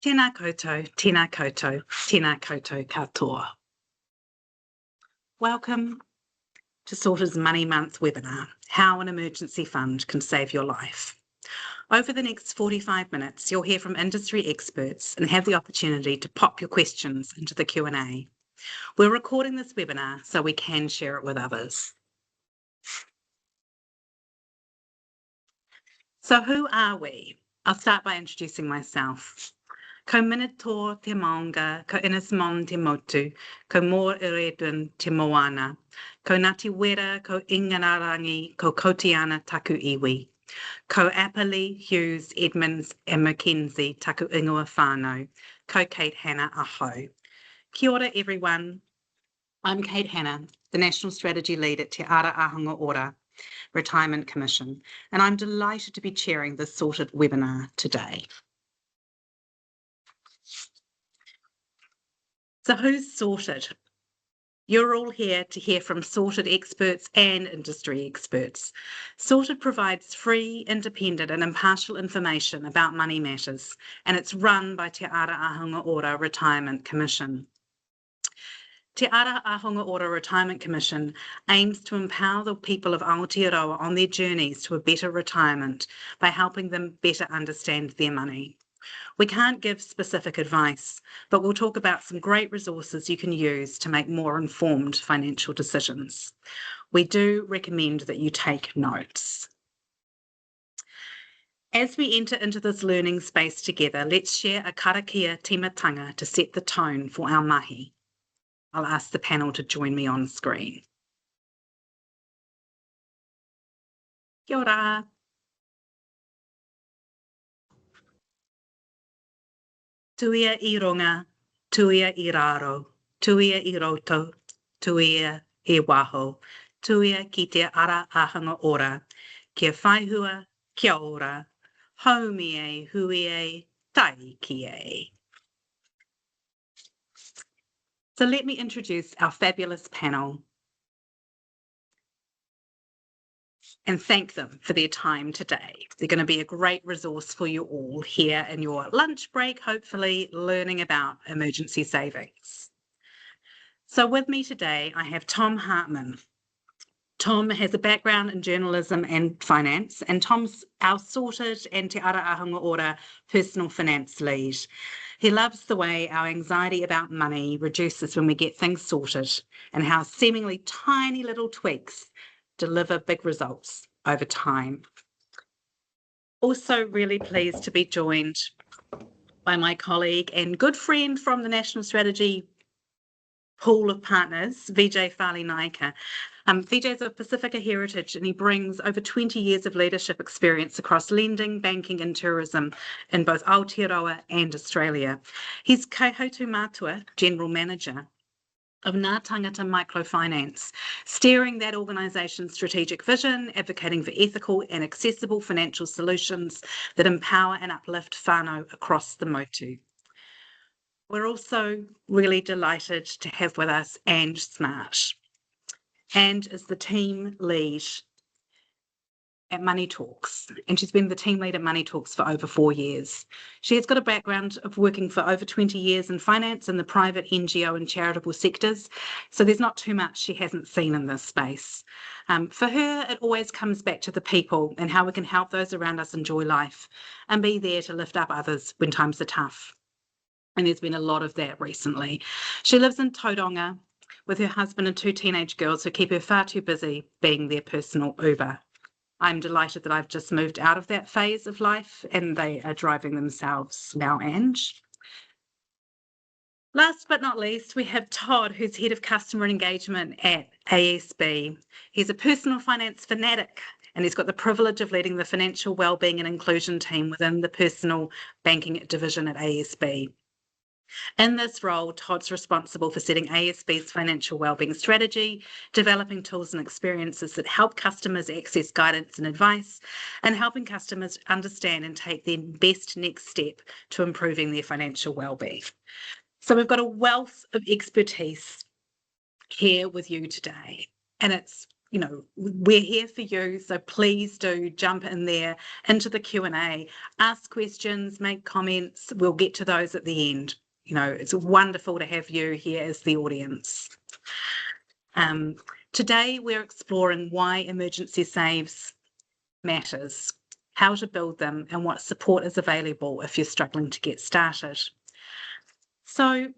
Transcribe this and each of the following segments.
Tēnā koutou, tēnā koutou, tēnā koutou katoa. Welcome to Sorted's Money Month webinar, How an Emergency Fund Can Save Your Life. Over the next 45 minutes, you'll hear from industry experts and have the opportunity to pop your questions into the Q&A. We're recording this webinar so we can share it with others. So who are we? I'll start by introducing myself. Ko Minator te maunga, ko Inismon te motu, ko Mor Iredun te moana, ko Ngāti Wera, ko Inganarangi, ko Kotiana taku iwi, ko Apperley, Hughes, Edmonds and Mackenzie taku ingoa whānau, ko Kate Hannah aho. Kia ora everyone, I'm Kate Hannah, the National Strategy Lead at Te Ara Ahunga Ora Retirement Commission, and I'm delighted to be chairing this Sorted webinar today. So who's Sorted? You're all here to hear from Sorted experts and industry experts. Sorted provides free, independent and impartial information about money matters, and it's run by Te Ara Ahunga Ora Retirement Commission. Te Ara Ahunga Ora Retirement Commission aims to empower the people of Aotearoa on their journeys to a better retirement by helping them better understand their money. We can't give specific advice, but we'll talk about some great resources you can use to make more informed financial decisions. We do recommend that you take notes. As we enter into this learning space together, let's share a karakia timatanga to set the tone for our mahi. I'll ask the panel to join me on screen. Kia ora. Tuia I ronga, tuia I raro, tuia I roto, tuia I waho, tuia ki te ara ahanga ora, kia whaihua, kia ora, haumi e, hui e, tai ki e. So let me introduce our fabulous panel and thank them for their time today. They're going to be a great resource for you all here in your lunch break, hopefully learning about emergency savings. So with me today, I have Tom Hartmann. Tom has a background in journalism and finance, and Tom's our Sorted and Te Ara Ahunga Ora personal finance lead. He loves the way our anxiety about money reduces when we get things sorted and how seemingly tiny little tweaks deliver big results over time. Also really pleased to be joined by my colleague and good friend from the National Strategy pool of partners, Vijay Farley-Naiker. Vijay's of Pasifika heritage and he brings over 20 years of leadership experience across lending, banking and tourism in both Aotearoa and Australia. He's kaihautū matua, General Manager of Ngā Tāngata Microfinance, steering that organisation's strategic vision, advocating for ethical and accessible financial solutions that empower and uplift whānau across the motu. We're also really delighted to have with us Ange Smart. Ange is the team lead at Money Talks, and she's been the team lead at Money Talks for over 4 years. She has got a background of working for over 20 years in finance in the private, NGO and charitable sectors, so there's not too much she hasn't seen in this space. For her, it always comes back to the people and how we can help those around us enjoy life and be there to lift up others when times are tough. And there's been a lot of that recently. She lives in Tauranga with her husband and 2 teenage girls who keep her far too busy being their personal Uber. I'm delighted that I've just moved out of that phase of life and they are driving themselves now, Ange. Last but not least, we have Todd, who's Head of Customer Engagement at ASB. He's a personal finance fanatic and he's got the privilege of leading the financial wellbeing and inclusion team within the personal banking division at ASB. In this role, Todd's responsible for setting ASB's financial wellbeing strategy, developing tools and experiences that help customers access guidance and advice, and helping customers understand and take their best next step to improving their financial wellbeing. So we've got a wealth of expertise here with you today, and it's we're here for you, so please do jump in there into the Q&A, ask questions, make comments. We'll get to those at the end. It's wonderful to have you here as the audience. Today we're exploring why emergency saves matters, how to build them, and what support is available if you're struggling to get started. So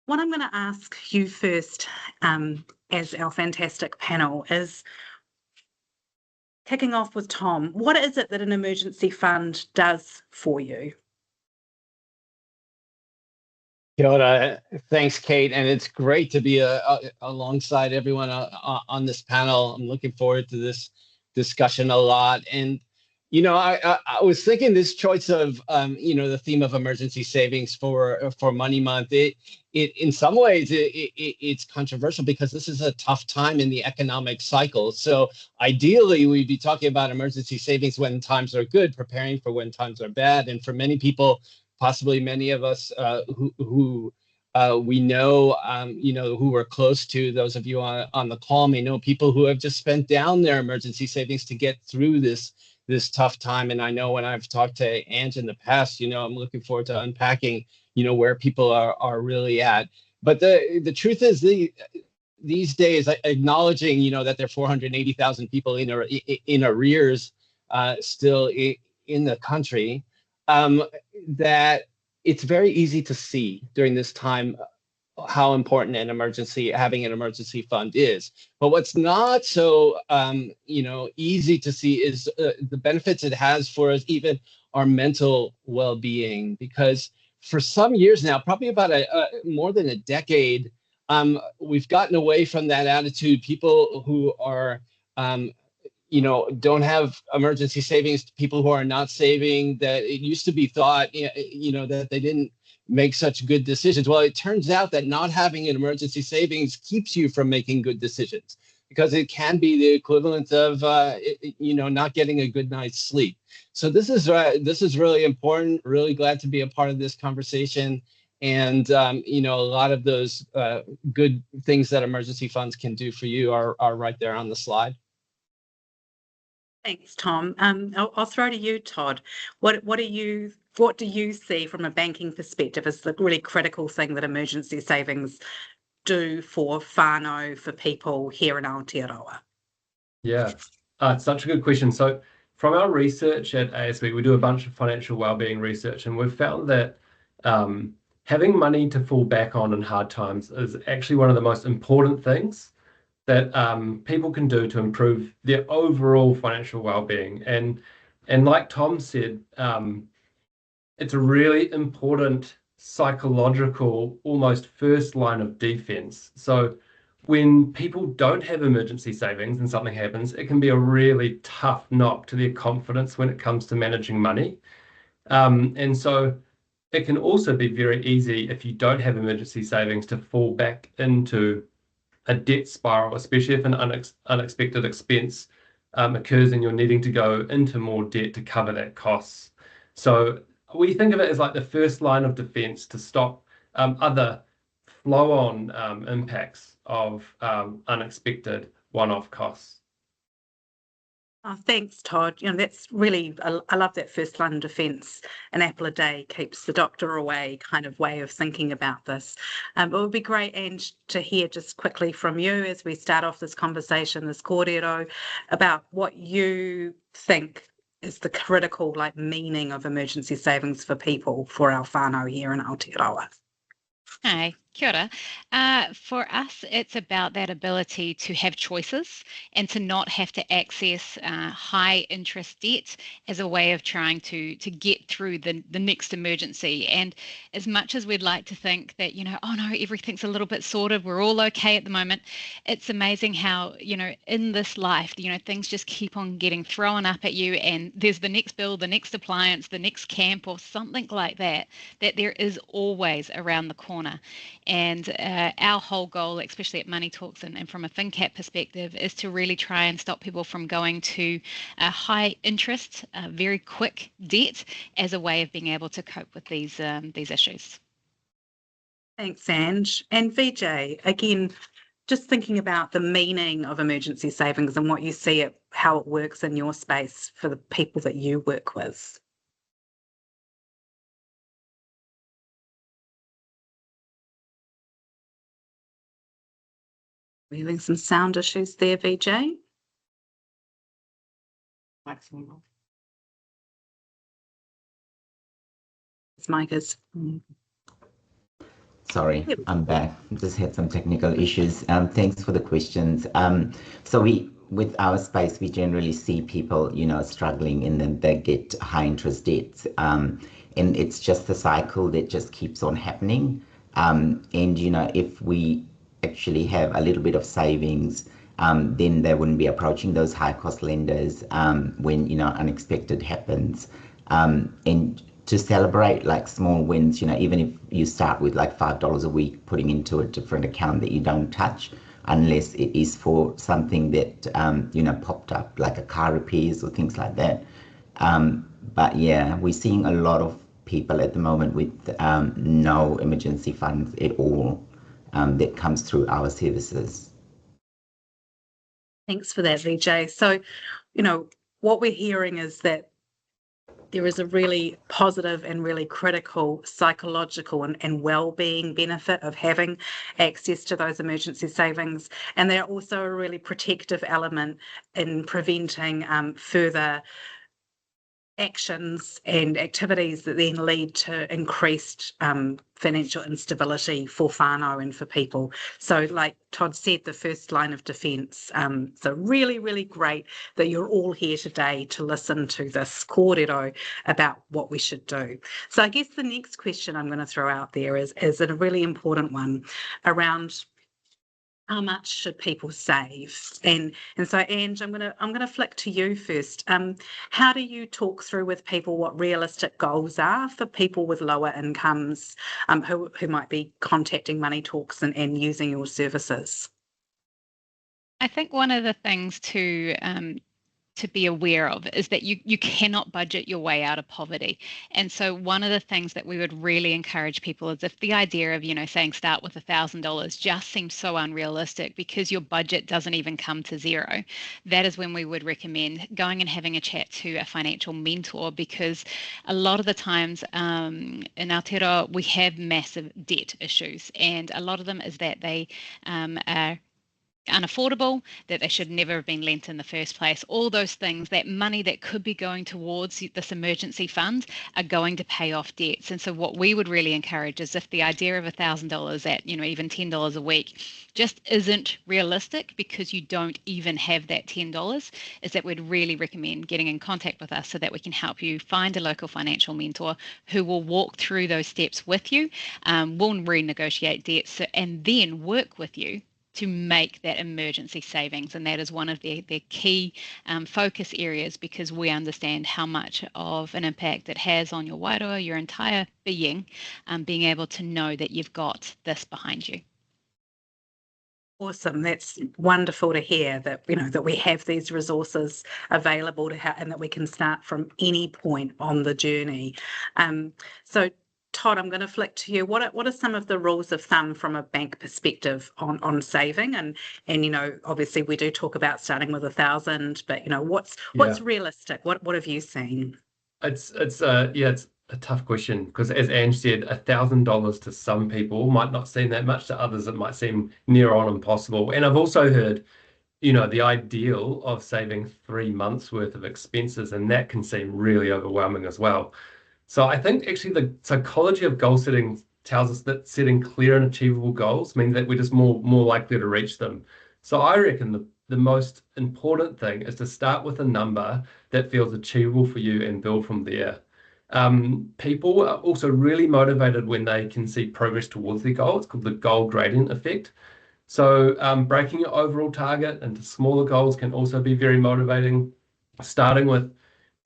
what I'm going to ask you first, as our fantastic panel, is kicking off with Tom. What is it that an emergency fund does for you? Kia ora. Thanks, Kate, and it's great to be alongside everyone on this panel. I'm looking forward to this discussion a lot. And I was thinking this choice of the theme of emergency savings for Money Month. It in some ways it's controversial because this is a tough time in the economic cycle. So ideally, we'd be talking about emergency savings when times are good, preparing for when times are bad. And for many people, possibly many of us who we know, who we're close to, those of you on the call may know people who have just spent down their emergency savings to get through this tough time. And I know when I've talked to Ange in the past, I'm looking forward to unpacking, where people are really at. But the truth is, these days, acknowledging, that there are 480,000 people in arrears still in the country, that it's very easy to see during this time how important having an emergency fund is. But what's not so easy to see is the benefits it has for us, even our mental well-being. Because for some years now, probably about more than a decade, we've gotten away from that attitude. People who are don't have emergency savings, people who are not saving, that it used to be thought, that they didn't make such good decisions. Well, it turns out that not having an emergency savings keeps you from making good decisions, because it can be the equivalent of, not getting a good night's sleep. So this is really important. Really glad to be a part of this conversation. And, a lot of those good things that emergency funds can do for you are right there on the slide. Thanks, Tom. I'll throw to you, Todd. What do you see from a banking perspective as the really critical thing that emergency savings do for whānau, for people here in Aotearoa? Yeah, it's such a good question. So from our research at ASB, we do a bunch of financial wellbeing research, and we've found that having money to fall back on in hard times is actually one of the most important things that people can do to improve their overall financial well-being. And like Tom said, it's a really important psychological, almost first line of defense. So when people don't have emergency savings and something happens, it can be a really tough knock to their confidence when it comes to managing money. And so it can also be very easy, if you don't have emergency savings, to fall back into a debt spiral, especially if an unexpected expense occurs and you're needing to go into more debt to cover that costs. So we think of it as like the first line of defense to stop other flow-on impacts of unexpected one-off costs. Oh, thanks, Todd. That's really, I love that first line of defence. An apple a day keeps the doctor away kind of way of thinking about this. It would be great, Ange, to hear just quickly from you as we start off this conversation, this kōrero, about what you think is the critical meaning of emergency savings for people, for our whānau here in Aotearoa. Hi, kia ora. For us, it's about that ability to have choices and to not have to access high interest debt as a way of trying to get through the next emergency. And as much as we'd like to think that, oh no, everything's a little bit sorted, we're all okay at the moment, it's amazing how, in this life, things just keep on getting thrown up at you, and there's the next bill, the next appliance, the next camp or something like that there is always around the corner. And our whole goal, especially at Money Talks and from a FinCap perspective, is to really try and stop people from going to a high interest, very quick debt as a way of being able to cope with these issues. Thanks, Ange. And Vijay, again, just thinking about the meaning of emergency savings and what you see it, how it works in your space for the people that you work with. We're having some sound issues there, Vijay. His mic is. Sorry, I'm back. Just had some technical issues. Thanks for the questions. So with our space, we generally see people, struggling, and then they get high interest debts. And it's just a cycle that just keeps on happening. And, if we actually have a little bit of savings, then they wouldn't be approaching those high cost lenders when, unexpected happens. And to celebrate like small wins, even if you start with like $5 a week, putting into a different account that you don't touch, unless it is for something that, popped up, like a car repairs or things like that. But yeah, we're seeing a lot of people at the moment with no emergency funds at all that comes through our services. Thanks for that, Vijay. So, what we're hearing is that there is a really positive and really critical psychological and well-being benefit of having access to those emergency savings. And they're also a really protective element in preventing further actions and activities that then lead to increased financial instability for whānau and for people. So like Todd said, the first line of defence. So really, really great that you're all here today to listen to this kōrero about what we should do. So I guess the next question I'm going to throw out there is a really important one around how much should people save? And so, Ange, I'm gonna flick to you first. How do you talk through with people what realistic goals are for people with lower incomes who might be contacting Money Talks and using your services? I think one of the things to be aware of is that you cannot budget your way out of poverty. And so one of the things that we would really encourage people is, if the idea of, saying start with $1,000 just seems so unrealistic because your budget doesn't even come to zero, that is when we would recommend going and having a chat to a financial mentor, because a lot of the times in Aotearoa, we have massive debt issues, and a lot of them is that they are unaffordable, that they should never have been lent in the first place. All those things, that money that could be going towards this emergency fund, are going to pay off debts. And so what we would really encourage is, if the idea of $1,000 at even $10 a week just isn't realistic because you don't even have that $10, is that we'd really recommend getting in contact with us so that we can help you find a local financial mentor who will walk through those steps with you, will renegotiate debts, and then work with you to make that emergency savings. And that is one of their key focus areas, because we understand how much of an impact it has on your wairoa, your entire being, being able to know that you've got this behind you. Awesome. That's wonderful to hear that, that we have these resources available and that we can start from any point on the journey. So Todd, I'm going to flick to you. What are some of the rules of thumb from a bank perspective on saving? And obviously we do talk about starting with 1,000, but what's realistic? What have you seen? It's a tough question, because as Ange said, $1,000 to some people might not seem that much. To others, it might seem near on impossible. And I've also heard, the ideal of saving 3 months worth of expenses, and that can seem really overwhelming as well. So I think actually the psychology of goal setting tells us that setting clear and achievable goals means that we're just more likely to reach them. So I reckon the most important thing is to start with a number that feels achievable for you and build from there. People are also really motivated when they can see progress towards their goal. It's called the goal gradient effect. So breaking your overall target into smaller goals can also be very motivating. Starting with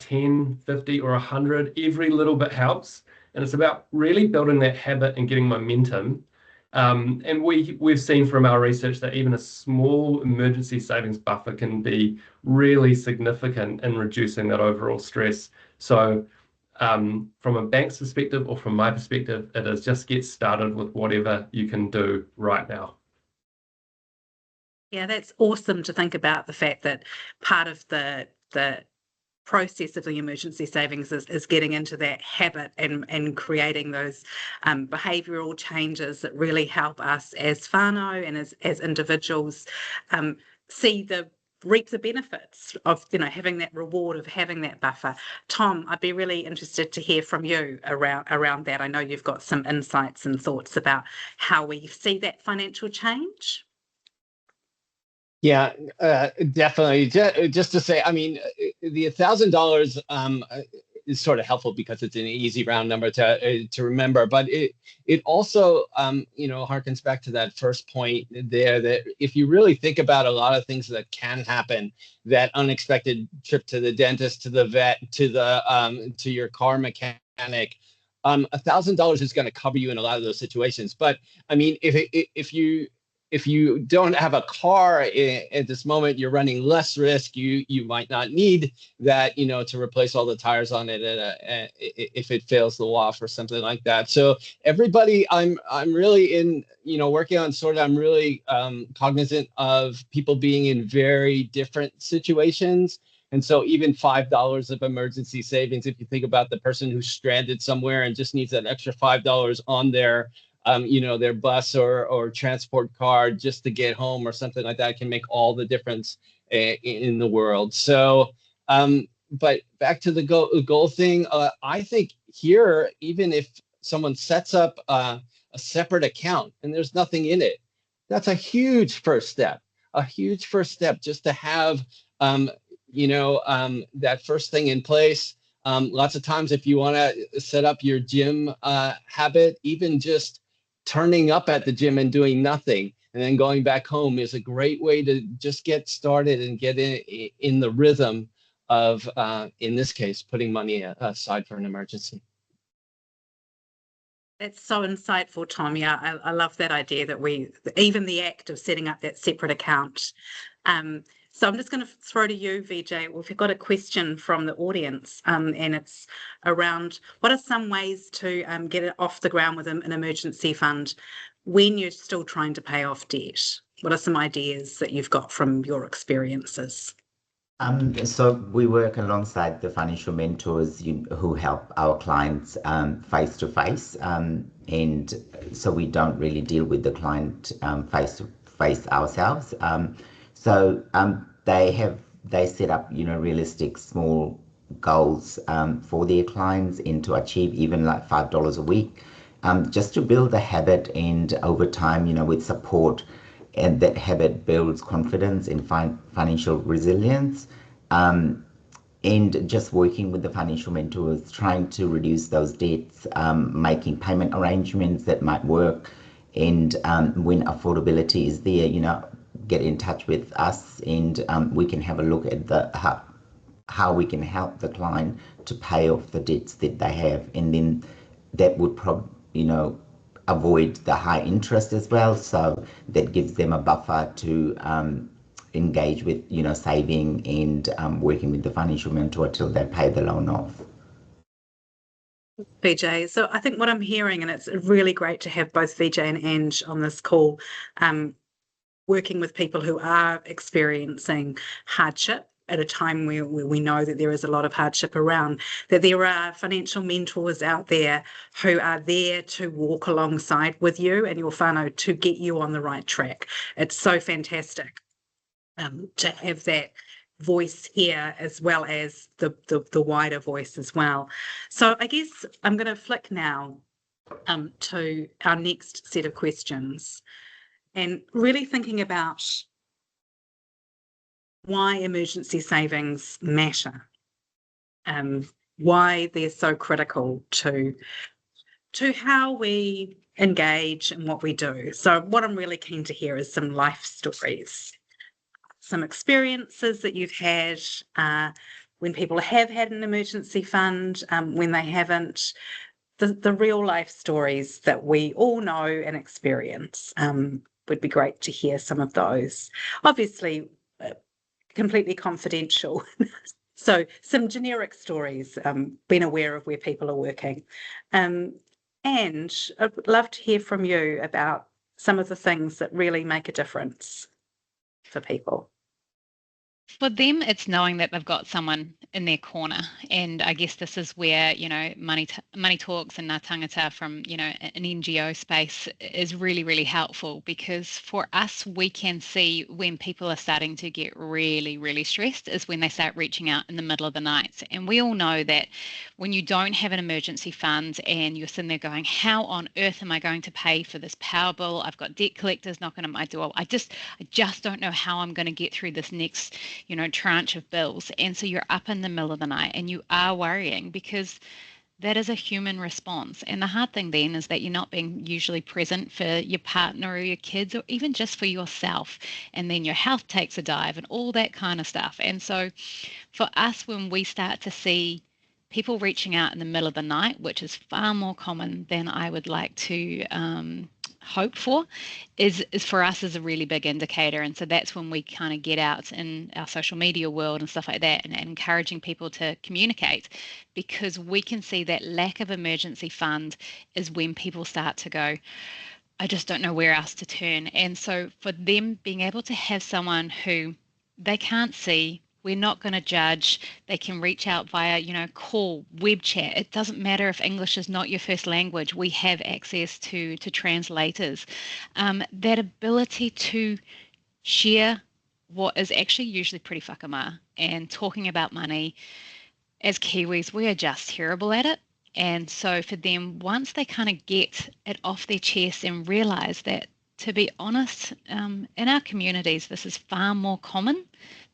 10, 50 or 100, every little bit helps. And it's about really building that habit and getting momentum. And we've seen from our research that even a small emergency savings buffer can be really significant in reducing that overall stress. So from a bank's perspective, or from my perspective, it is just get started with whatever you can do right now. Yeah, that's awesome to think about the fact that part of the process of the emergency savings is getting into that habit and creating those behavioural changes that really help us as whānau and as individuals reap the benefits of having that reward of having that buffer. Tom, I'd be really interested to hear from you around that. I know you've got some insights and thoughts about how we see that financial change. Yeah, definitely. Just to say, I mean, the $1,000 is sort of helpful because it's an easy round number to remember, but it also harkens back to that first point there, that if you really think about a lot of things that can happen, that unexpected trip to the dentist, to the vet, to your car mechanic, $1,000 is going to cover you in a lot of those situations. But I mean, if you don't have a car at this moment, you're running less risk. You might not need that, to replace all the tires on it if it fails the WAF or something like that. So everybody, I'm really working on I'm really cognizant of people being in very different situations. And so even $5 of emergency savings, if you think about the person who's stranded somewhere and just needs that extra $5 on their bus or transport card just to get home or something like that, can make all the difference in the world. So, but back to the goal thing, I think here, even if someone sets up a separate account and there's nothing in it, that's a huge first step. Just to have, that first thing in place. Lots of times, if you want to set up your gym habit, even just turning up at the gym and doing nothing and then going back home is a great way to just get started and get in the rhythm of, in this case, putting money aside for an emergency. That's so insightful, Tom. Yeah, I love that idea that even the act of setting up that separate account. So I'm just going to throw to you, Vijay. We've got a question from the audience, and it's around what are some ways to get it off the ground with an emergency fund when you're still trying to pay off debt? What are some ideas that you've got from your experiences? So we work alongside the financial mentors who help our clients face to face, and so we don't really deal with the client face to face ourselves. So they set up realistic small goals for their clients and to achieve even like $5 a week, just to build a habit, and over time with support, and that habit builds confidence and financial resilience. And just working with the financial mentors, trying to reduce those debts, making payment arrangements that might work, and when affordability is there, get in touch with us, and we can have a look at how we can help the client to pay off the debts that they have, and then that would avoid the high interest as well. So that gives them a buffer to engage with saving and working with the financial mentor till they pay the loan off. Vijay, so I think what I'm hearing, and it's really great to have both Vijay and Ange on this call, working with people who are experiencing hardship at a time where we know that there is a lot of hardship around, that there are financial mentors out there who are there to walk alongside with you and your whānau to get you on the right track. It's so fantastic to have that voice here, as well as the wider voice as well. So I guess I'm going to flick now to our next set of questions, and really thinking about why emergency savings matter, why they're so critical to how we engage and what we do. So what I'm really keen to hear is some life stories, some experiences that you've had when people have had an emergency fund, when they haven't, the real life stories that we all know and experience. Would be great to hear some of those. Obviously, completely confidential. So some generic stories, being aware of where people are working. And I'd love to hear from you about some of the things that really make a difference. for people? For them, it's knowing that they've got someone in their corner. And I guess this is where, Money Talks and Ngā Tāngata from, an NGO space is really, really helpful, because for us, we can see when people are starting to get really, really stressed is when they start reaching out in the middle of the night. And we all know that when you don't have an emergency fund and you're sitting there going, how on earth am I going to pay for this power bill? I've got debt collectors knocking on my door. I just don't know how I'm going to get through this next tranche of bills. And so you're up in the middle of the night and you are worrying, because that is a human response. And the hard thing then is that you're not being usually present for your partner or your kids, or even just for yourself. And then your health takes a dive and all that kind of stuff. And so for us, when we start to see people reaching out in the middle of the night, which is far more common than I would like to hope for, is for us is a really big indicator. And so that's when we kind of get out in our social media world and stuff like that, and encouraging people to communicate, because we can see that lack of emergency fund is when people start to go, I just don't know where else to turn. And so for them, being able to have someone who they can't see, we're not going to judge. They can reach out via, call, web chat. It doesn't matter if English is not your first language. We have access to translators. That ability to share what is actually usually pretty whakama, and talking about money. As Kiwis, we are just terrible at it. And so for them, once they kind of get it off their chest and realize that, to be honest, in our communities, this is far more common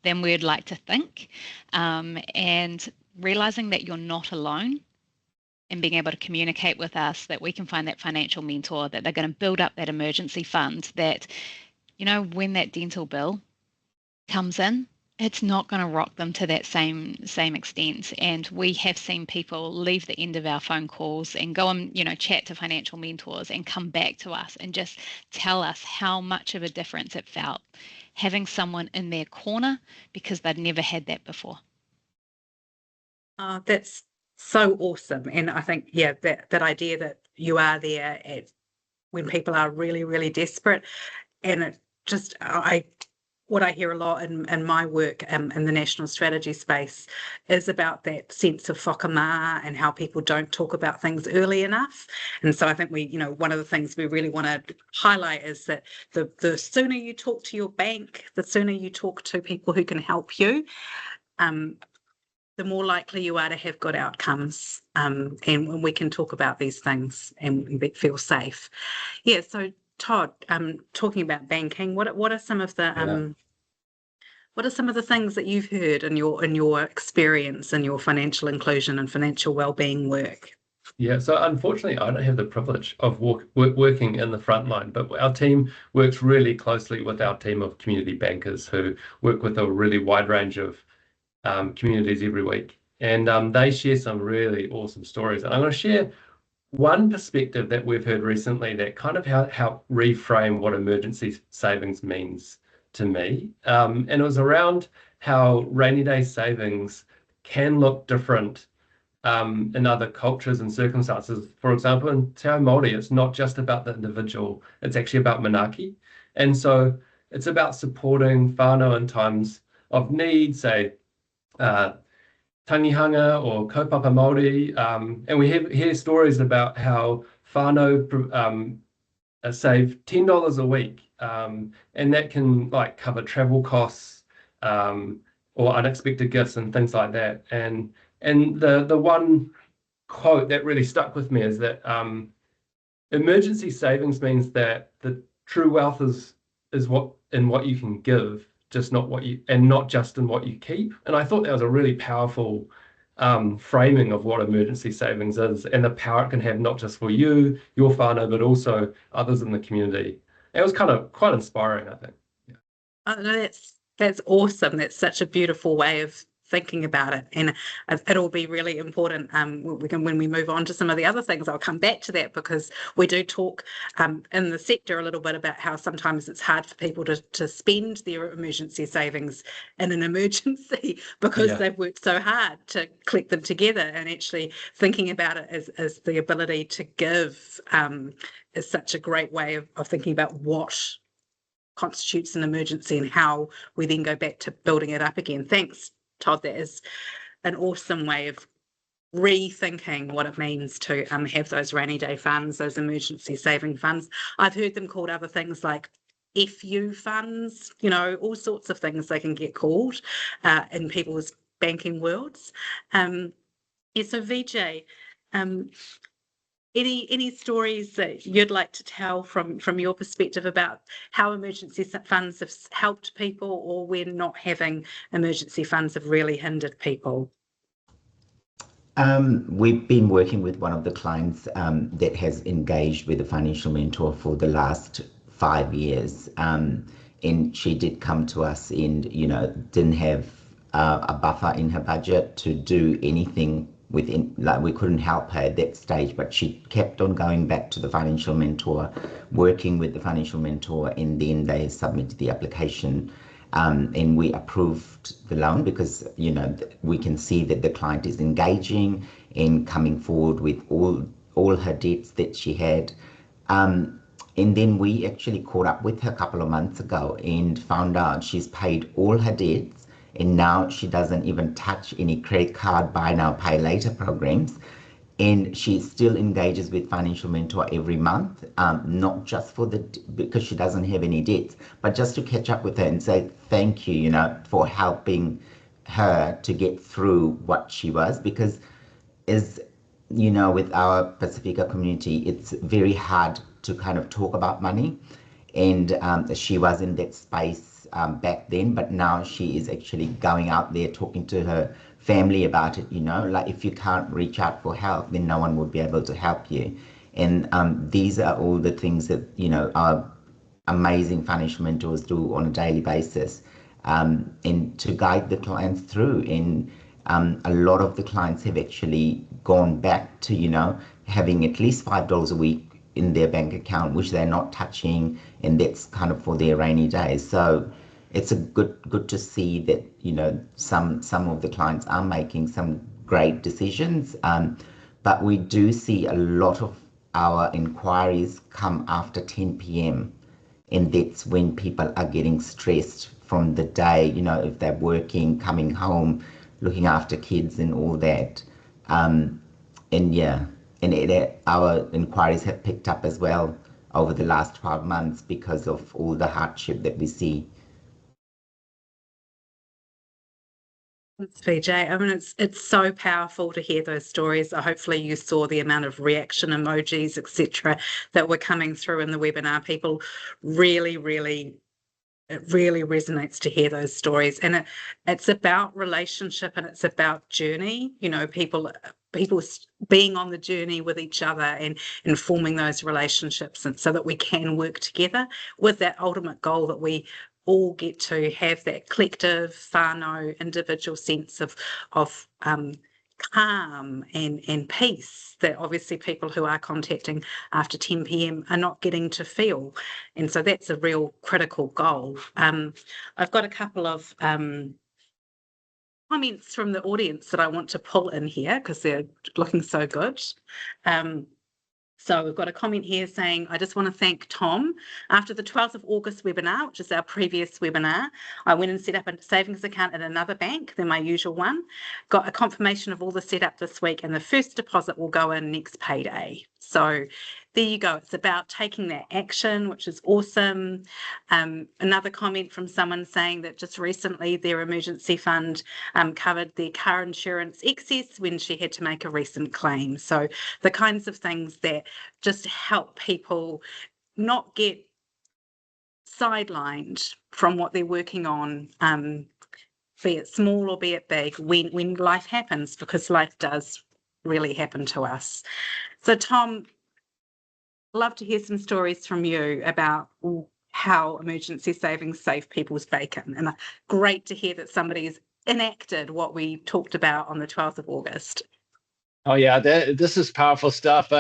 than we'd like to think, and realizing that you're not alone, and being able to communicate with us that we can find that financial mentor, that they're going to build up that emergency fund, that, when that dental bill comes in, it's not going to rock them to that same extent. And we have seen people leave the end of our phone calls and go and, chat to financial mentors and come back to us and just tell us how much of a difference it felt having someone in their corner, because they'd never had that before. That's so awesome. And I think, that idea that you are there when people are really, really desperate. And it just, what I hear a lot in my work in the national strategy space is about that sense of whakama and how people don't talk about things early enough. And so I think one of the things we really want to highlight is that the sooner you talk to your bank, the sooner you talk to people who can help you, the more likely you are to have good outcomes. And when we can talk about these things and feel safe. Yeah, so Todd, talking about banking, what are some of the what are some of the things that you've heard in your experience in your financial inclusion and financial wellbeing work? Yeah, so unfortunately, I don't have the privilege of working in the front line, but our team works really closely with our team of community bankers who work with a really wide range of communities every week. And they share some really awesome stories. And I'm going to share one perspective that we've heard recently that kind of helped reframe what emergency savings means to me. And it was around how rainy day savings can look different in other cultures and circumstances. For example, in Te Ao Māori, it's not just about the individual, it's actually about manaaki. And so it's about supporting whānau in times of need, say, tangihanga or kaupapa Māori, and we hear stories about how whānau save $10 a week, and that can cover travel costs or unexpected gifts and things like that. And the one quote that really stuck with me is that emergency savings means that the true wealth is what you can give, just not just in what you keep. And I thought that was a really powerful framing of what emergency savings is, and the power it can have not just for you, your whānau, but also others in the community. It was kind of quite inspiring, I think. Yeah. Oh, no, that's awesome. That's such a beautiful way of thinking about it, and it'll be really important when we move on to some of the other things. I'll come back to that, because we do talk in the sector a little bit about how sometimes it's hard for people to spend their emergency savings in an emergency because they've worked so hard to collect them together, and actually thinking about it as the ability to give is such a great way of thinking about what constitutes an emergency and how we then go back to building it up again. Thanks, Todd. That is an awesome way of rethinking what it means to have those rainy day funds, those emergency saving funds. I've heard them called other things like FU funds, all sorts of things they can get called in people's banking worlds. So Vijay, any stories that you'd like to tell from your perspective about how emergency funds have helped people, or when not having emergency funds have really hindered people? We've been working with one of the clients that has engaged with a financial mentor for the last 5 years, and she did come to us and didn't have a buffer in her budget to do anything within, like we couldn't help her at that stage, but she kept on going back to the financial mentor, working with the financial mentor, and then they submitted the application. And we approved the loan because, we can see that the client is engaging and coming forward with all her debts that she had. And then we actually caught up with her a couple of months ago and found out she's paid all her debts, and now she doesn't even touch any credit card buy now, pay later programs. And she still engages with financial mentor every month, not just because she doesn't have any debts, but just to catch up with her and say thank you, for helping her to get through what she was. Because, as with our Pasifika community, it's very hard to kind of talk about money, and she was in that space back then, but now she is actually going out there talking to her family about it. Like, if you can't reach out for help, then no one would be able to help you. And these are all the things that our amazing financial mentors do on a daily basis, and to guide the clients through. And a lot of the clients have actually gone back to having at least $5 a week in their bank account, which they're not touching, and that's kind of for their rainy days. So it's a good to see that some of the clients are making some great decisions, but we do see a lot of our inquiries come after 10 p.m. and that's when people are getting stressed from the day, if they're working, coming home, looking after kids and all that. Our inquiries have picked up as well over the last 12 months because of all the hardship that we see. Thanks, Vijay. I mean, it's so powerful to hear those stories. Hopefully you saw the amount of reaction emojis, etc., that were coming through in the webinar. People really resonates to hear those stories. And it's about relationship, and it's about journey, people being on the journey with each other and forming those relationships, and so that we can work together with that ultimate goal that we all get to have that collective whānau individual sense of calm and peace that obviously people who are contacting after 10 p.m. are not getting to feel. And so that's a real critical goal. I've got a couple of comments from the audience that I want to pull in here because they're looking so good. So we've got a comment here saying, I just want to thank Tom. After the 12th of August webinar, which is our previous webinar, I went and set up a savings account at another bank than my usual one, got a confirmation of all the setup this week, and the first deposit will go in next payday. So there you go. It's about taking that action, which is awesome. Another comment from someone saying that just recently their emergency fund covered their car insurance excess when she had to make a recent claim. So the kinds of things that just help people not get sidelined from what they're working on, be it small or be it big, when life happens, because life does really happen to us. So Tom, love to hear some stories from you about how emergency savings save people's bacon. And great to hear that somebody's enacted what we talked about on the 12th of August. Oh yeah, this is powerful stuff.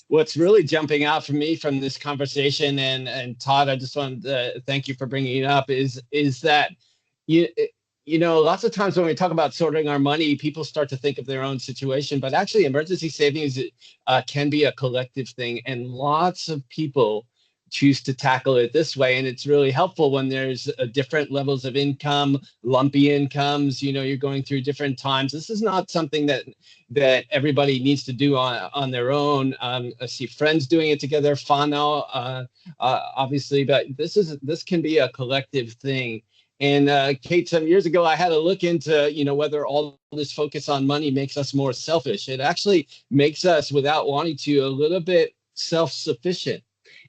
What's really jumping out for me from this conversation, and Todd, I just wanted to thank you for bringing it up, is that lots of times when we talk about sorting our money, people start to think of their own situation, but actually emergency savings can be a collective thing, and lots of people choose to tackle it this way. And it's really helpful when there's different levels of income, lumpy incomes, you're going through different times. This is not something that everybody needs to do on their own. I see friends doing it together, whānau, obviously, but this can be a collective thing. And Kate, some years ago, I had to look into, whether all this focus on money makes us more selfish. It actually makes us, without wanting to, a little bit self-sufficient.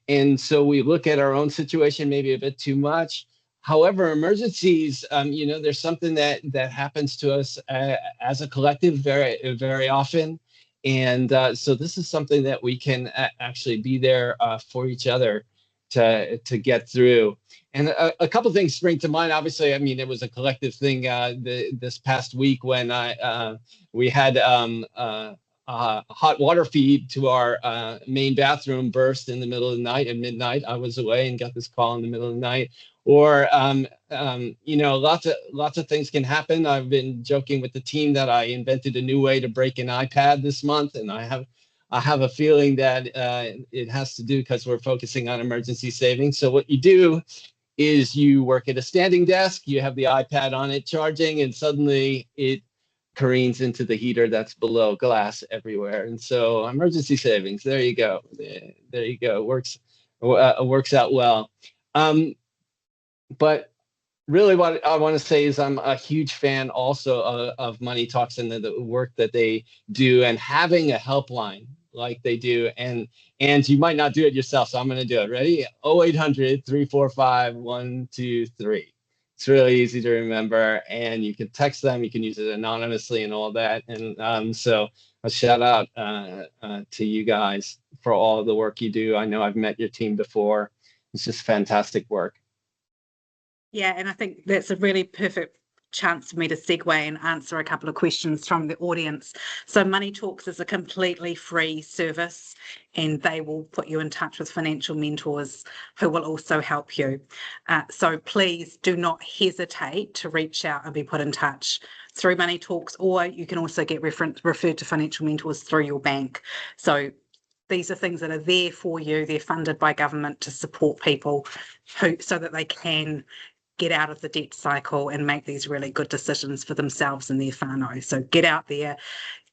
And so we look at our own situation maybe a bit too much. However, emergencies, there's something that happens to us as a collective very, very often. And so this is something that we can actually be there for each other to get through. And a couple of things spring to mind. Obviously, it was a collective thing this past week when we had a hot water feed to our main bathroom burst in the middle of the night at midnight. I was away and got this call in the middle of the night. Or lots of things can happen. I've been joking with the team that I invented a new way to break an iPad this month, and I have a feeling that it has to do because we're focusing on emergency savings. So what you do is you work at a standing desk, you have the iPad on it charging, and suddenly it careens into the heater that's below, glass everywhere. And so emergency savings, there you go. There you go. Works out well. But really what I want to say is I'm a huge fan also of Money Talks and the work that they do, and having a helpline like they do. And you might not do it yourself, so I'm going to do it. Ready? 0800-345-123. It's really easy to remember, and you can text them, you can use it anonymously and all that. And so a shout out to you guys for all of the work you do. I know I've met your team before. It's just fantastic work. Yeah, and I think that's a really perfect chance for me to segue and answer a couple of questions from the audience. So Money Talks is a completely free service, and they will put you in touch with financial mentors who will also help you. So please do not hesitate to reach out and be put in touch through Money Talks, or you can also get referred to financial mentors through your bank. So these are things that are there for you. They're funded by government to support people so that they can get out of the debt cycle and make these really good decisions for themselves and their whānau. So get out there,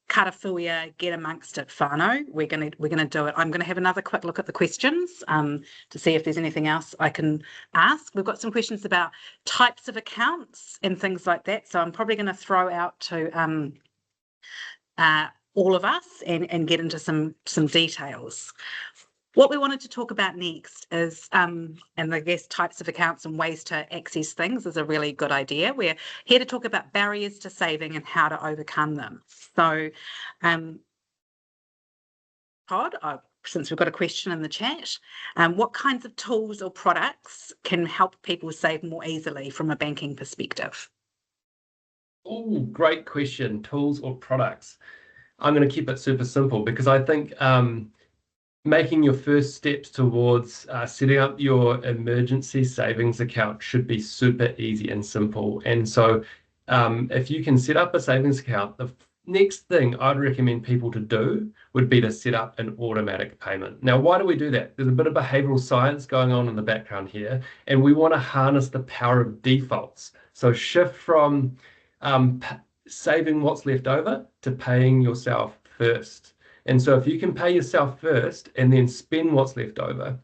karawhiua, get amongst it, whānau. We're gonna do it. I'm gonna have another quick look at the questions to see if there's anything else I can ask. We've got some questions about types of accounts and things like that. So I'm probably gonna throw out to all of us and get into some details. What we wanted to talk about next is, and I guess types of accounts and ways to access things is a really good idea. We're here to talk about barriers to saving and how to overcome them. So, Todd, since we've got a question in the chat, what kinds of tools or products can help people save more easily from a banking perspective? Oh, great question. Tools or products. I'm going to keep it super simple because I think making your first steps towards setting up your emergency savings account should be super easy and simple. And so if you can set up a savings account, the next thing I'd recommend people to do would be to set up an automatic payment. Now, why do we do that? There's a bit of behavioral science going on in the background here, and we want to harness the power of defaults. So shift from saving what's left over to paying yourself first. And so if you can pay yourself first and then spend what's left over,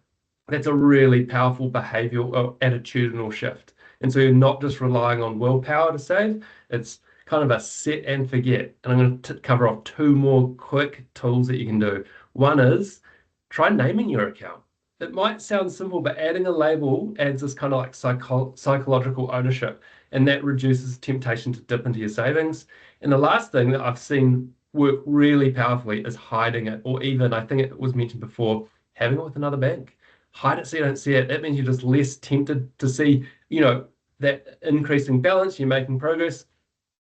that's a really powerful behavioral or attitudinal shift. And so you're not just relying on willpower to save, it's kind of a set and forget. And I'm going to cover off two more quick tools that you can do. One is try naming your account. It might sound simple, but adding a label adds this kind of like psychological ownership, and that reduces temptation to dip into your savings. And the last thing that I've seen work really powerfully is hiding it, or even, I think it was mentioned before, having it with another bank. Hide it so you don't see it. That means you're just less tempted to see, that increasing balance, you're making progress.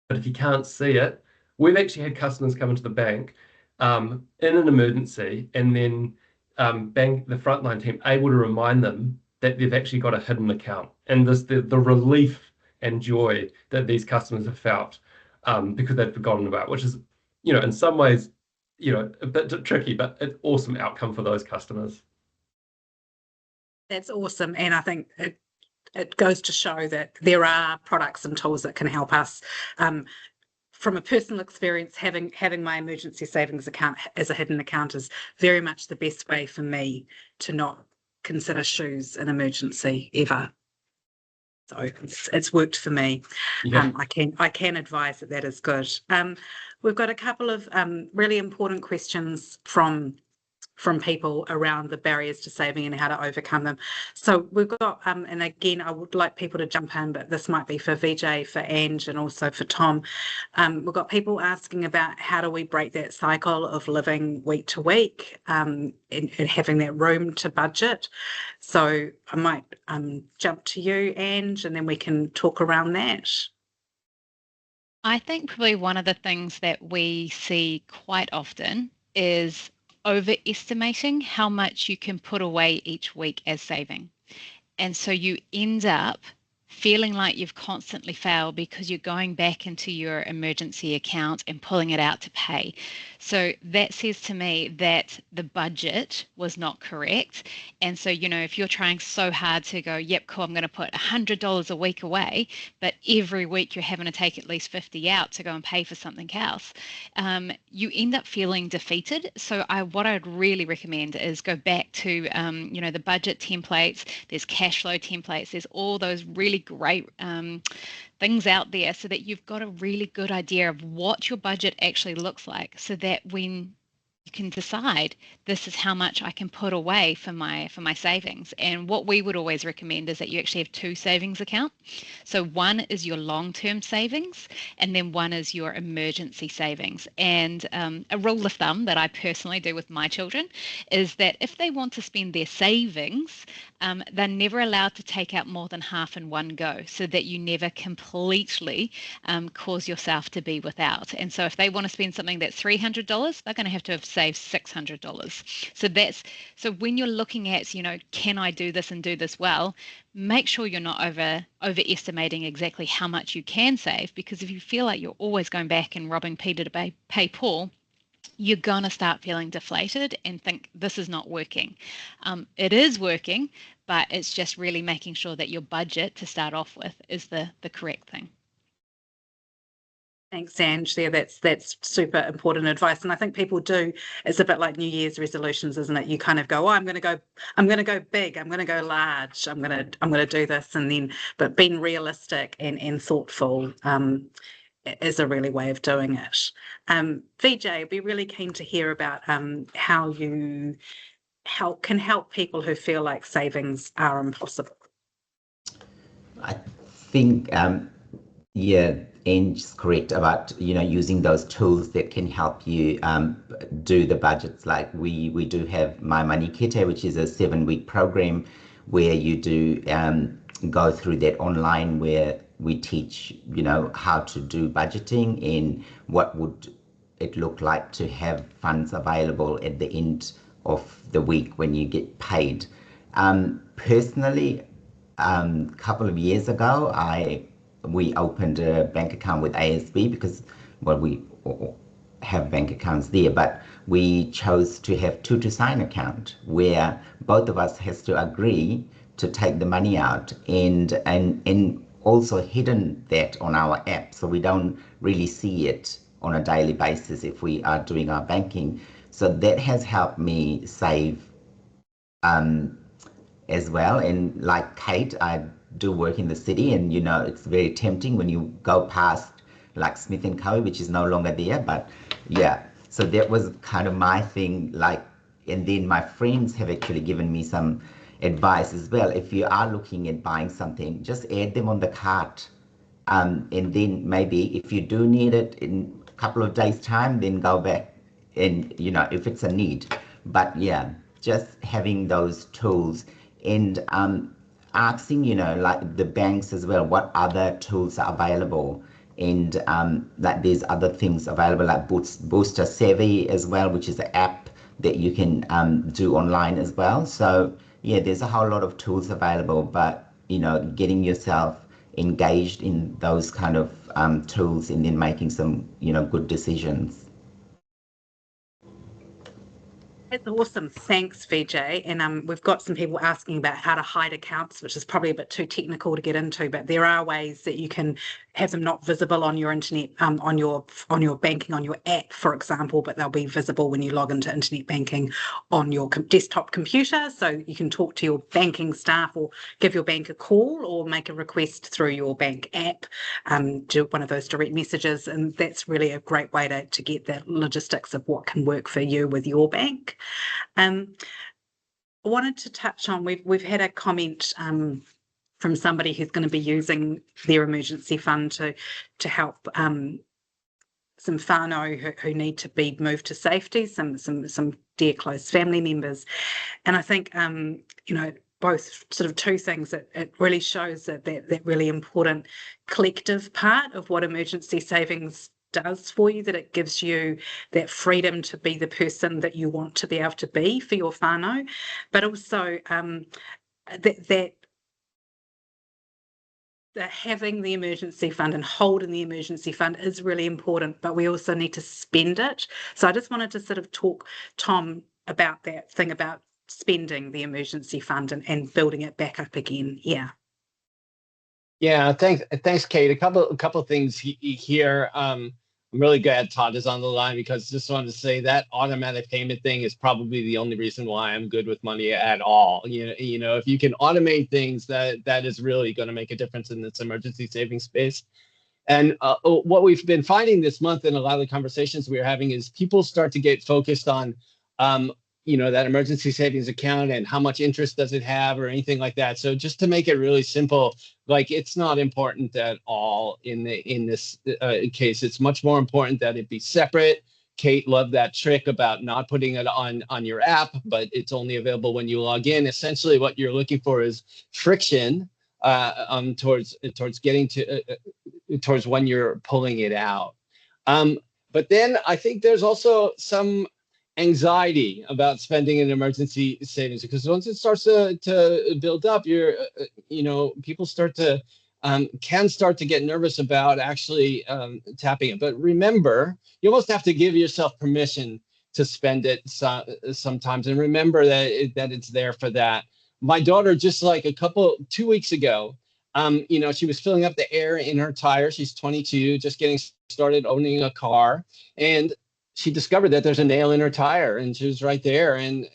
But if you can't see it, we've actually had customers come into the bank in an emergency, and then the frontline team able to remind them that they've actually got a hidden account. And the relief and joy that these customers have felt because they'd forgotten about, which is, in some ways, a bit tricky, but an awesome outcome for those customers. That's awesome. And I think it goes to show that there are products and tools that can help us. From a personal experience, having my emergency savings account as a hidden account is very much the best way for me to not consider shoes an emergency ever. So it's worked for me. Yeah. I can advise that is good. We've got a couple of really important questions from people around the barriers to saving and how to overcome them. So we've got, and again, I would like people to jump in, but this might be for Vijay, for Ange, and also for Tom. We've got people asking about how do we break that cycle of living week to week and having that room to budget. So I might jump to you, Ange, and then we can talk around that. I think probably one of the things that we see quite often is overestimating how much you can put away each week as saving. And so you end up feeling like you've constantly failed because you're going back into your emergency account and pulling it out to pay. So that says to me that the budget was not correct. And so, if you're trying so hard to go, yep, cool, I'm going to put $100 a week away, but every week you're having to take at least 50 out to go and pay for something else, you end up feeling defeated. So what I'd really recommend is go back to, the budget templates. There's cash flow templates. There's all those really great things out there so that you've got a really good idea of what your budget actually looks like, so that when you can decide this is how much I can put away for my savings. And what we would always recommend is that you actually have two savings accounts. So one is your long-term savings, and then one is your emergency savings. And a rule of thumb that I personally do with my children is that if they want to spend their savings, they're never allowed to take out more than half in one go, so that you never completely cause yourself to be without. And so if they want to spend something that's $300, they're going to have saved $600. So when you're looking at, can I do this and do this well, make sure you're not overestimating exactly how much you can save, because if you feel like you're always going back and robbing Peter to pay Paul, you're going to start feeling deflated and think this is not working. It is working, but it's just really making sure that your budget to start off with is the correct thing. Thanks, Ange. There, that's super important advice, and I think people do. It's a bit like New Year's resolutions, isn't it? You kind of go, I'm going to go big, I'm going to go large, I'm going to do this, and then, but being realistic and thoughtful is a really way of doing it. Vijay, I'd be really keen to hear about how you can help people who feel like savings are impossible. I think, Ange's correct about, using those tools that can help you do the budgets. Like we do have My Money Kit, which is a 7-week program where you do go through that online, where we teach, how to do budgeting and what would it look like to have funds available at the end of the week when you get paid. Personally, a couple of years ago, we opened a bank account with ASB because, we have bank accounts there, but we chose to have two to sign account where both of us has to agree to take the money out, and also hidden that on our app, so we don't really see it on a daily basis if we are doing our banking. So that has helped me save as well. And like Kate, I do work in the city, and it's very tempting when you go past like Smith & Co, which is no longer there, but yeah, so that was kind of my thing. Like, and then my friends have actually given me some advice as well. If you are looking at buying something, just add them on the cart, and then maybe if you do need it in a couple of days time, then go back and if it's a need. But yeah, just having those tools and asking, like the banks as well, what other tools are available, and like there's other things available like Booster Savvy as well, which is an app that you can do online as well. So yeah, there's a whole lot of tools available, but getting yourself engaged in those kind of tools and then making some good decisions. That's awesome. Thanks, Vijay. And we've got some people asking about how to hide accounts, which is probably a bit too technical to get into, but there are ways that you can have them not visible on your internet, on your banking, on your app, for example, but they'll be visible when you log into internet banking on your desktop computer. So you can talk to your banking staff or give your bank a call or make a request through your bank app, do one of those direct messages. And that's really a great way to get the logistics of what can work for you with your bank. I wanted to touch on, we've had a comment from somebody who's going to be using their emergency fund to help some whānau who need to be moved to safety, some dear close family members. And I think, both sort of two things, that it really shows that really important collective part of what emergency savings does for you, that it gives you that freedom to be the person that you want to be able to be for your whānau, but also that having the emergency fund and holding the emergency fund is really important, but we also need to spend it. So I just wanted to sort of talk, Tom, about that thing about spending the emergency fund and building it back up again. Yeah, thanks, Kate. A couple of things here. I'm really glad Todd is on the line, because just wanted to say that automatic payment thing is probably the only reason why I'm good with money at all. You know, if you can automate things, that is really going to make a difference in this emergency savings space. And what we've been finding this month in a lot of the conversations we're having is people start to get focused on, that emergency savings account and how much interest does it have or anything like that. So just to make it really simple, like, it's not important at all in this case. It's much more important that it be separate. Kate loved that trick about not putting it on your app, but it's only available when you log in. Essentially, what you're looking for is friction towards getting towards when you're pulling it out. But then I think there's also some anxiety about spending an emergency savings, because once it starts to build up, people can start to get nervous about actually tapping it. But remember, you almost have to give yourself permission to spend it sometimes, and remember that it's there for that. My daughter, just like 2 weeks ago, she was filling up the air in her tire. She's 22, just getting started owning a car, and she discovered that there's a nail in her tire, and she was right there. And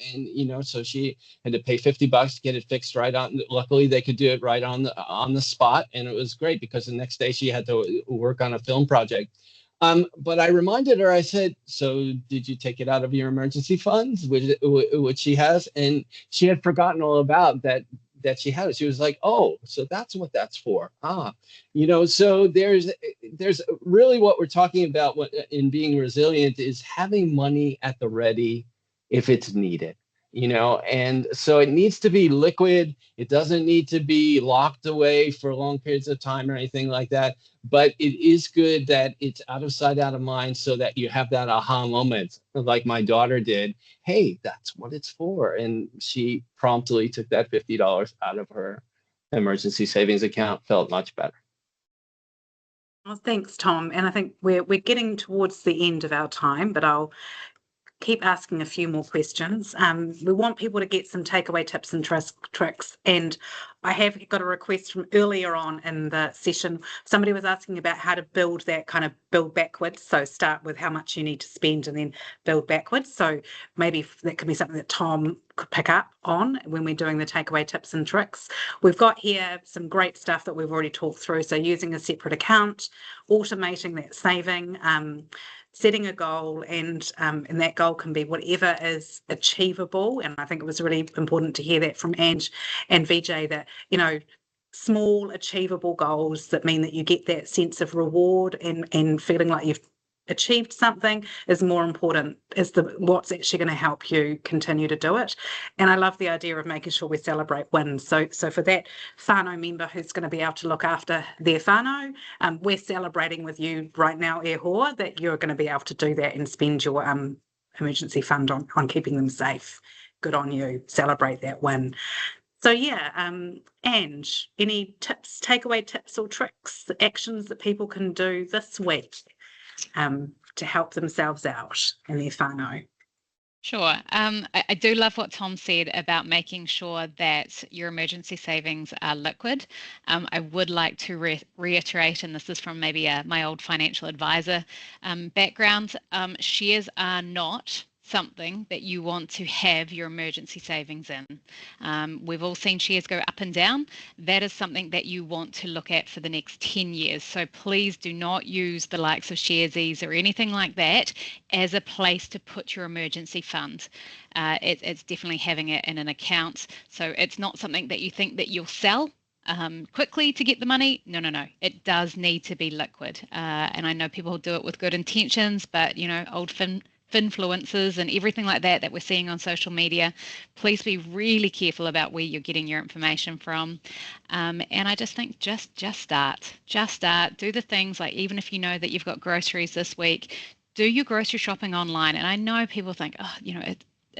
so she had to pay $50 to get it fixed right on. Luckily, they could do it right on the spot. And it was great, because the next day she had to work on a film project. But I reminded her, I said, so did you take it out of your emergency funds, which she has? And she had forgotten all about that she had it. She was like, oh, so that's what that's for. So there's really what we're talking about in being resilient is having money at the ready if it's needed, and so it needs to be liquid. It doesn't need to be locked away for long periods of time or anything like that. But it is good that it's out of sight, out of mind, so that you have that aha moment, like my daughter did. Hey, that's what it's for. And she promptly took that $50 out of her emergency savings account, felt much better. Well, thanks, Tom. And I think we're getting towards the end of our time, but I'll keep asking a few more questions. We want people to get some takeaway tips and tricks. And I have got a request from earlier on in the session. Somebody was asking about how to build backwards. So start with how much you need to spend and then build backwards. So maybe that could be something that Tom could pick up on when we're doing the takeaway tips and tricks. We've got here some great stuff that we've already talked through. So using a separate account, automating that saving, setting a goal, and that goal can be whatever is achievable. And I think it was really important to hear that from Ange and Vijay, that, small achievable goals that mean that you get that sense of reward and feeling like you've achieved something is more important, is what's actually going to help you continue to do it. And I love the idea of making sure we celebrate wins. So for that whānau member who's going to be able to look after their whānau, we're celebrating with you right now, e hoa, that you're going to be able to do that and spend your emergency fund on keeping them safe. Good on you. Celebrate that win. So Ange, any tips, takeaway tips or tricks, actions that people can do this week to help themselves out in their whānau? Sure. I do love what Tom said about making sure that your emergency savings are liquid. I would like to reiterate, and this is from maybe my old financial advisor background, shares are not something that you want to have your emergency savings in. We've all seen shares go up and down. That is something that you want to look at for the next 10 years. So please do not use the likes of Sharesies or anything like that as a place to put your emergency fund. It's definitely having it in an account. So it's not something that you think that you'll sell quickly to get the money. No. It does need to be liquid. And I know people do it with good intentions, but old finfluencers and everything like that we're seeing on social media, please be really careful about where you're getting your information from. And I just think just start, do the things like, even if you know that you've got groceries this week, do your grocery shopping online. And I know people think,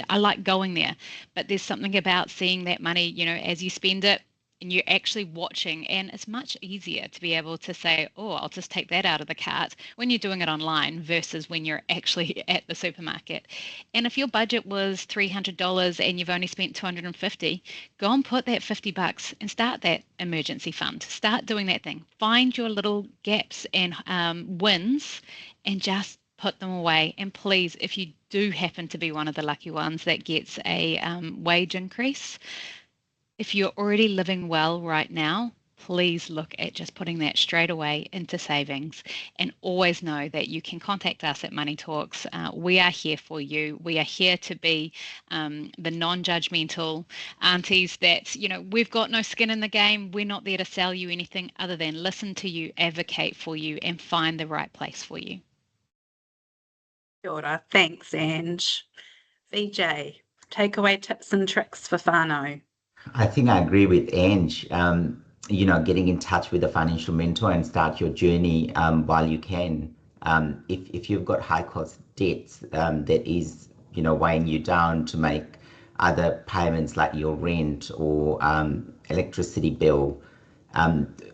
I like going there, but there's something about seeing that money, as you spend it, and you're actually watching, and it's much easier to be able to say, oh, I'll just take that out of the cart when you're doing it online versus when you're actually at the supermarket. And if your budget was $300 and you've only spent $250, go and put that $50 and start that emergency fund. Start doing that thing. Find your little gaps and wins and just put them away. And please, if you do happen to be one of the lucky ones that gets a wage increase, if you're already living well right now, please look at just putting that straight away into savings, and always know that you can contact us at Money Talks. We are here for you. We are here to be the non-judgmental aunties that, we've got no skin in the game. We're not there to sell you anything other than listen to you, advocate for you, and find the right place for you. Kia ora. Thanks, Ange. Vijay, takeaway tips and tricks for whānau. I think I agree with Ange. Getting in touch with a financial mentor and start your journey while you can. If you've got high cost debts that is, weighing you down to make other payments like your rent or electricity bill,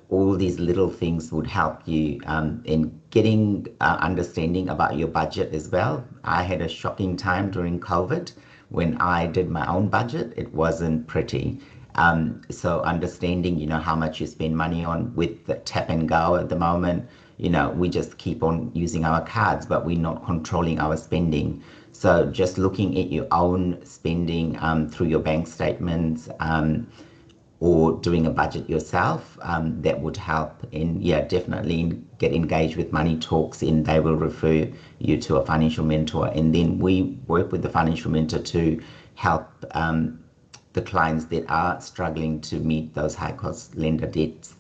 all these little things would help you in getting understanding about your budget as well. I had a shocking time during COVID. When I did my own budget, it wasn't pretty. So understanding, how much you spend money on with the tap and go at the moment, we just keep on using our cards, but we're not controlling our spending. So just looking at your own spending through your bank statements or doing a budget yourself, that would help. And definitely get engaged with Money Talks, and they will refer you to a financial mentor. And then we work with the financial mentor to help the clients that are struggling to meet those high cost lender debts.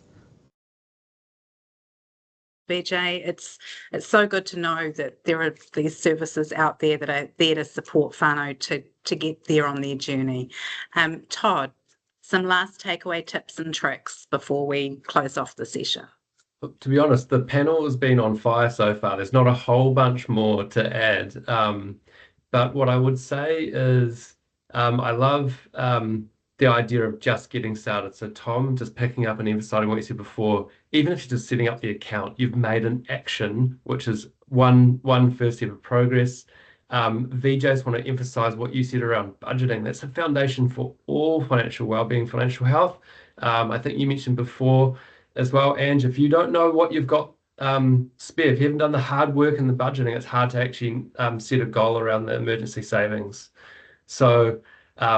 Vijay, it's so good to know that there are these services out there that are there to support whānau to get there on their journey. Todd, some last takeaway tips and tricks before we close off the session. To be honest, the panel has been on fire so far. There's not a whole bunch more to add. But what I would say is I love the idea of just getting started. So Tom, just picking up and emphasizing what you said before, even if you're just setting up the account, you've made an action, which is one first step of progress. Vijay, just want to emphasize what you said around budgeting. That's a foundation for all financial well-being, financial health. I think you mentioned before as well, Ange, if you don't know what you've got spare, if you haven't done the hard work in the budgeting, it's hard to actually set a goal around the emergency savings. So I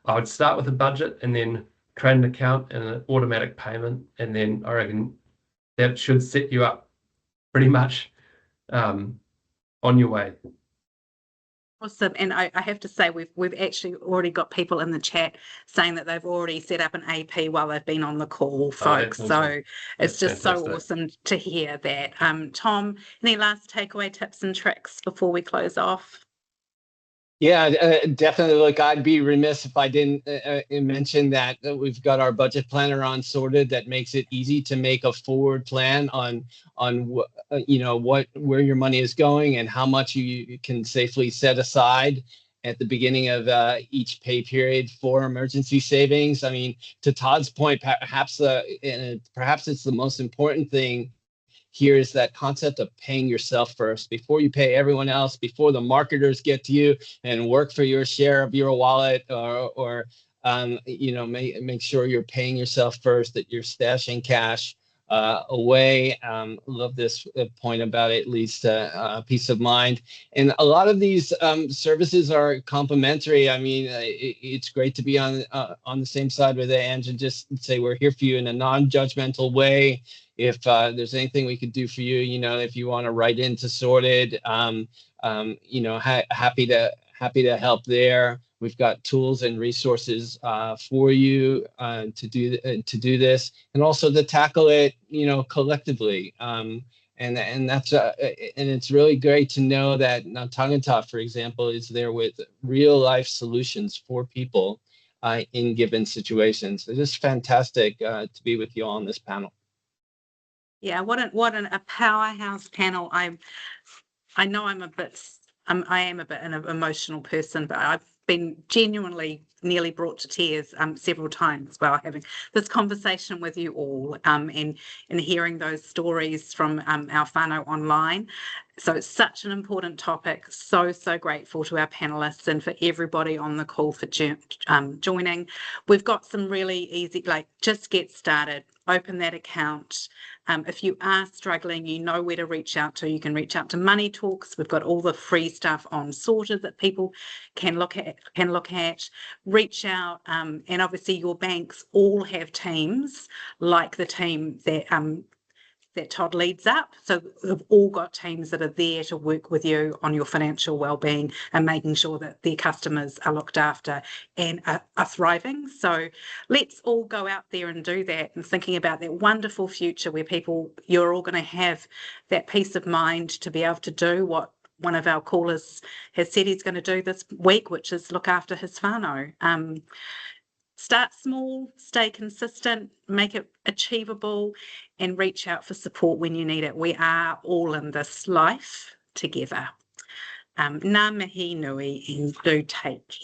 would start with a budget and then create an account and an automatic payment, and then I reckon that should set you up pretty much on your way. Awesome. And I have to say, we've actually already got people in the chat saying that they've already set up an AP while they've been on the call, folks. Awesome. So it's just fantastic. So awesome to hear that. Tom, any last takeaway tips and tricks before we close off? Yeah, definitely. Look, I'd be remiss if I didn't mention that we've got our budget planner on sorted that makes it easy to make a forward plan on where your money is going and how much you can safely set aside at the beginning of each pay period for emergency savings. I mean, to Todd's point, perhaps it's the most important thing here is that concept of paying yourself first before you pay everyone else, before the marketers get to you and work for your share of your wallet, or you know, make sure you're paying yourself first, that you're stashing cash away. Love this point about it leads to peace of mind. And a lot of these services are complementary. I mean, it's great to be on the same side with Ange and just say we're here for you in a non-judgmental way. If there's anything we could do for you, you know, if you want to write into Sorted, you know, happy to help there. We've got tools and resources for you to do this, and also to tackle it, you know, collectively. And that's and it's really great to know that Ngā Tāngata, for example, is there with real life solutions for people in given situations. It's just fantastic to be with you all on this panel. Yeah, what a powerhouse panel. I know I am a bit an emotional person, but I've been genuinely nearly brought to tears several times while having this conversation with you all, and hearing those stories from our whānau online. So it's such an important topic. So grateful to our panelists and for everybody on the call for joining. We've got some really easy, like, just get started, open that account. If you are struggling, you know where to reach out to. You can reach out to Money Talks. We've got all the free stuff on Sorted that people can look at. Reach out, and obviously your banks all have teams like the team that Todd leads up. So we've all got teams that are there to work with you on your financial well-being and making sure that their customers are looked after and are thriving. So let's all go out there and do that, and thinking about that wonderful future where you're all going to have that peace of mind to be able to do what one of our callers has said he's going to do this week, which is look after his whānau. Start small, stay consistent, make it achievable, and reach out for support when you need it. We are all in this life together. Ngā mihi nui, and do take